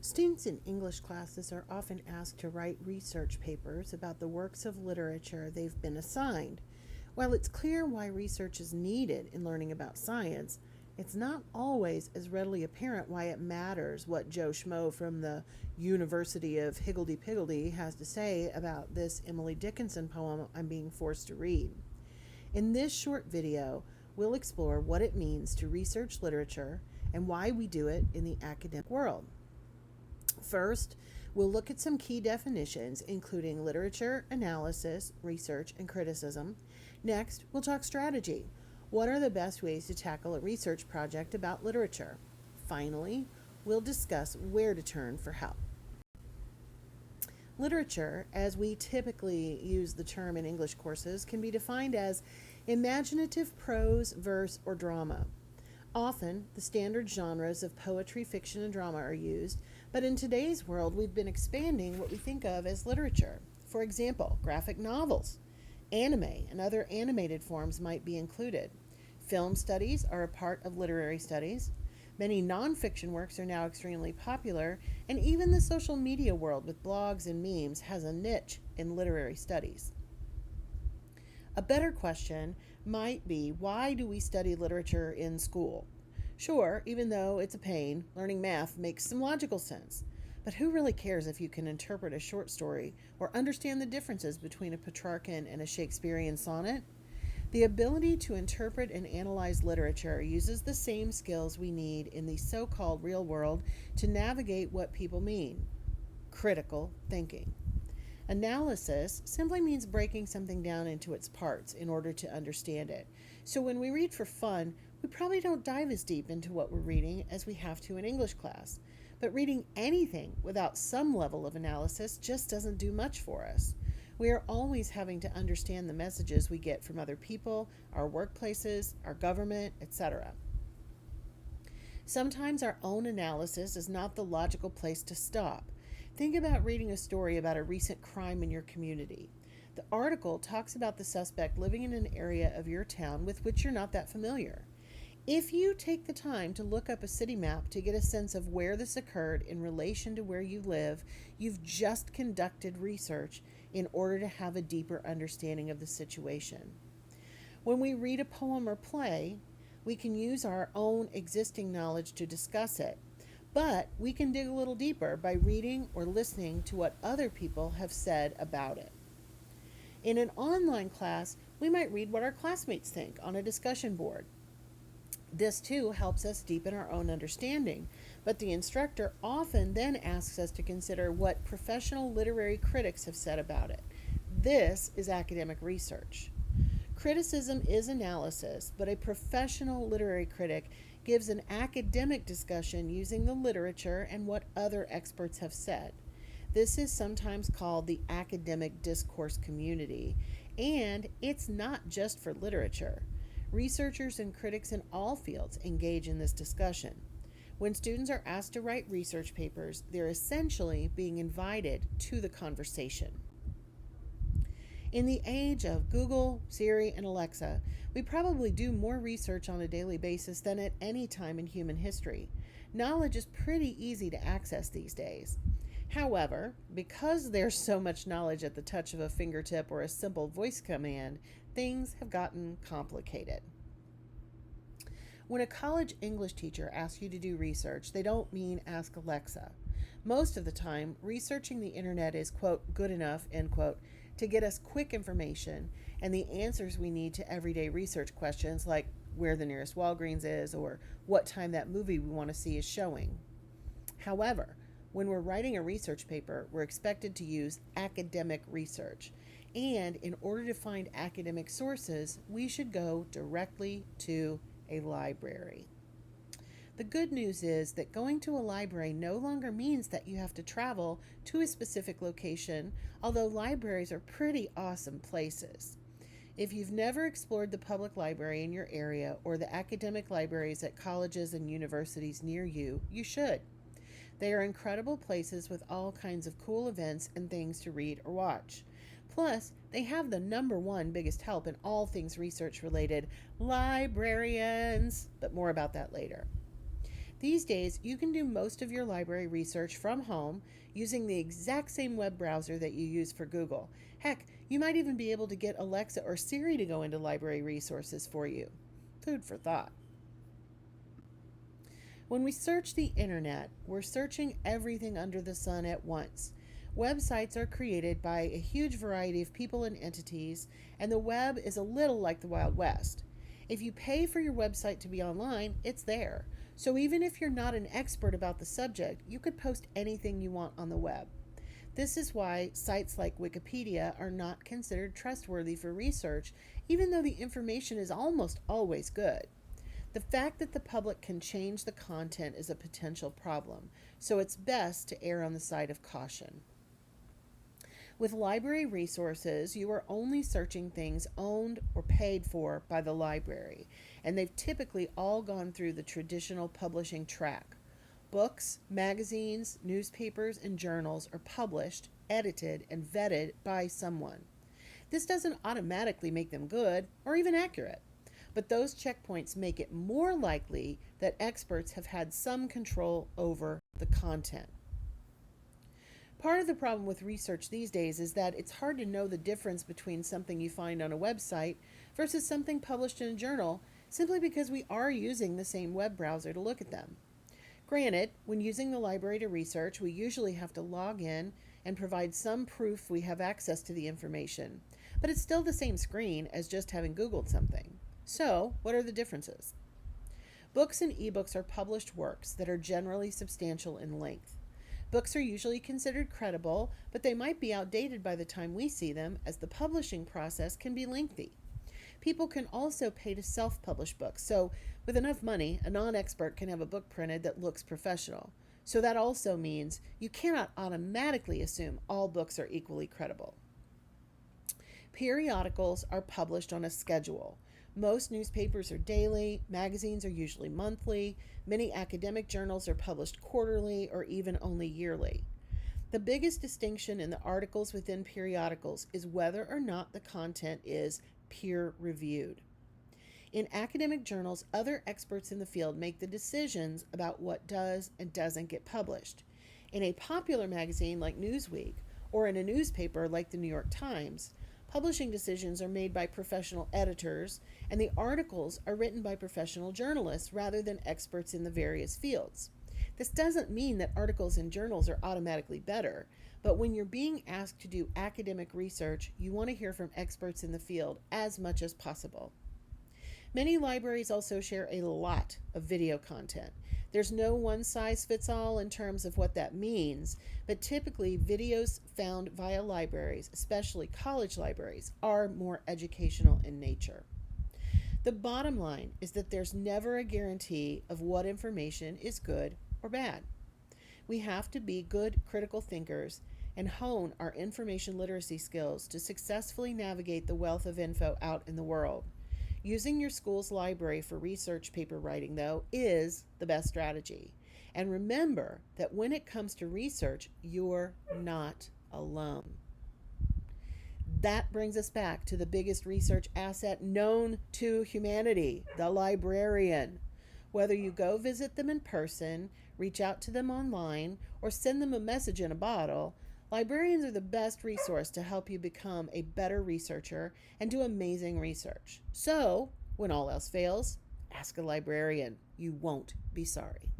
Students in English classes are often asked to write research papers about the works of literature they've been assigned. While it's clear why research is needed in learning about science, it's not always as readily apparent why it matters what Joe Schmo from the University of Higgledy Piggledy has to say about this Emily Dickinson poem I'm being forced to read. In this short video, we'll explore what it means to research literature and why we do it in the academic world. First, we'll look at some key definitions, including literature, analysis, research, and criticism. Next, we'll talk strategy. What are the best ways to tackle a research project about literature? Finally, we'll discuss where to turn for help. Literature, as we typically use the term in English courses, can be defined as imaginative prose, verse, or drama. Often, the standard genres of poetry, fiction, and drama are used, but in today's world, we've been expanding what we think of as literature. For example, graphic novels, anime, and other animated forms might be included. Film studies are a part of literary studies. Many nonfiction works are now extremely popular, and even the social media world with blogs and memes has a niche in literary studies. A better question might be, why do we study literature in school? Sure, even though it's a pain, learning math makes some logical sense. But who really cares if you can interpret a short story or understand the differences between a Petrarchan and a Shakespearean sonnet? The ability to interpret and analyze literature uses the same skills we need in the so-called real world to navigate what people mean: critical thinking. Analysis simply means breaking something down into its parts in order to understand it. So when we read for fun, we probably don't dive as deep into what we're reading as we have to in English class. But reading anything without some level of analysis just doesn't do much for us. We are always having to understand the messages we get from other people, our workplaces, our government, etc. Sometimes our own analysis is not the logical place to stop. Think about reading a story about a recent crime in your community. The article talks about the suspect living in an area of your town with which you're not that familiar. If you take the time to look up a city map to get a sense of where this occurred in relation to where you live, you've just conducted research in order to have a deeper understanding of the situation. When we read a poem or play, we can use our own existing knowledge to discuss it, but we can dig a little deeper by reading or listening to what other people have said about it. In an online class, we might read what our classmates think on a discussion board. This too helps us deepen our own understanding, but the instructor often then asks us to consider what professional literary critics have said about it. This is academic research. Criticism is analysis, but a professional literary critic gives an academic discussion using the literature and what other experts have said. This is sometimes called the academic discourse community, and it's not just for literature. Researchers and critics in all fields engage in this discussion. When students are asked to write research papers, they're essentially being invited to the conversation. In the age of Google, Siri, and Alexa, we probably do more research on a daily basis than at any time in human history. Knowledge is pretty easy to access these days. However, because there's so much knowledge at the touch of a fingertip or a simple voice command, things have gotten complicated. When a college English teacher asks you to do research, they don't mean ask Alexa. Most of the time, researching the internet is, quote, good enough, end quote, to get us quick information and the answers we need to everyday research questions like where the nearest Walgreens is or what time that movie we want to see is showing. However, when we're writing a research paper, we're expected to use academic research. And in order to find academic sources, we should go directly to a library. The good news is that going to a library no longer means that you have to travel to a specific location, although libraries are pretty awesome places. If you've never explored the public library in your area or the academic libraries at colleges and universities near you, you should. They are incredible places with all kinds of cool events and things to read or watch. Plus, they have the number one biggest help in all things research related: librarians. But more about that later. These days, you can do most of your library research from home using the exact same web browser that you use for Google. Heck, you might even be able to get Alexa or Siri to go into library resources for you. Food for thought. When we search the internet, we're searching everything under the sun at once. Websites are created by a huge variety of people and entities, and the web is a little like the Wild West. If you pay for your website to be online, it's there. So even if you're not an expert about the subject, you could post anything you want on the web. This is why sites like Wikipedia are not considered trustworthy for research, even though the information is almost always good. The fact that the public can change the content is a potential problem, so it's best to err on the side of caution. With library resources, you are only searching things owned or paid for by the library, and they've typically all gone through the traditional publishing track. Books, magazines, newspapers, and journals are published, edited, and vetted by someone. This doesn't automatically make them good or even accurate, but those checkpoints make it more likely that experts have had some control over the content. Part of the problem with research these days is that it's hard to know the difference between something you find on a website versus something published in a journal simply because we are using the same web browser to look at them. Granted, when using the library to research, we usually have to log in and provide some proof we have access to the information, but it's still the same screen as just having Googled something. So, what are the differences? Books and ebooks are published works that are generally substantial in length. Books are usually considered credible, but they might be outdated by the time we see them, as the publishing process can be lengthy. People can also pay to self-publish books, so with enough money, a non-expert can have a book printed that looks professional. So that also means you cannot automatically assume all books are equally credible. Periodicals are published on a schedule. Most newspapers are daily, magazines are usually monthly, many academic journals are published quarterly or even only yearly. The biggest distinction in the articles within periodicals is whether or not the content is peer-reviewed. In academic journals, other experts in the field make the decisions about what does and doesn't get published. In a popular magazine like Newsweek, or in a newspaper like the New York Times, publishing decisions are made by professional editors, and the articles are written by professional journalists rather than experts in the various fields. This doesn't mean that articles in journals are automatically better, but when you're being asked to do academic research, you want to hear from experts in the field as much as possible. Many libraries also share a lot of video content. There's no one size fits all in terms of what that means, but typically videos found via libraries, especially college libraries, are more educational in nature. The bottom line is that there's never a guarantee of what information is good or bad. We have to be good critical thinkers and hone our information literacy skills to successfully navigate the wealth of info out in the world. Using your school's library for research paper writing, though, is the best strategy. And remember that when it comes to research, you're not alone. That brings us back to the biggest research asset known to humanity, the librarian. Whether you go visit them in person, reach out to them online, or send them a message in a bottle, librarians are the best resource to help you become a better researcher and do amazing research. So, when all else fails, ask a librarian. You won't be sorry.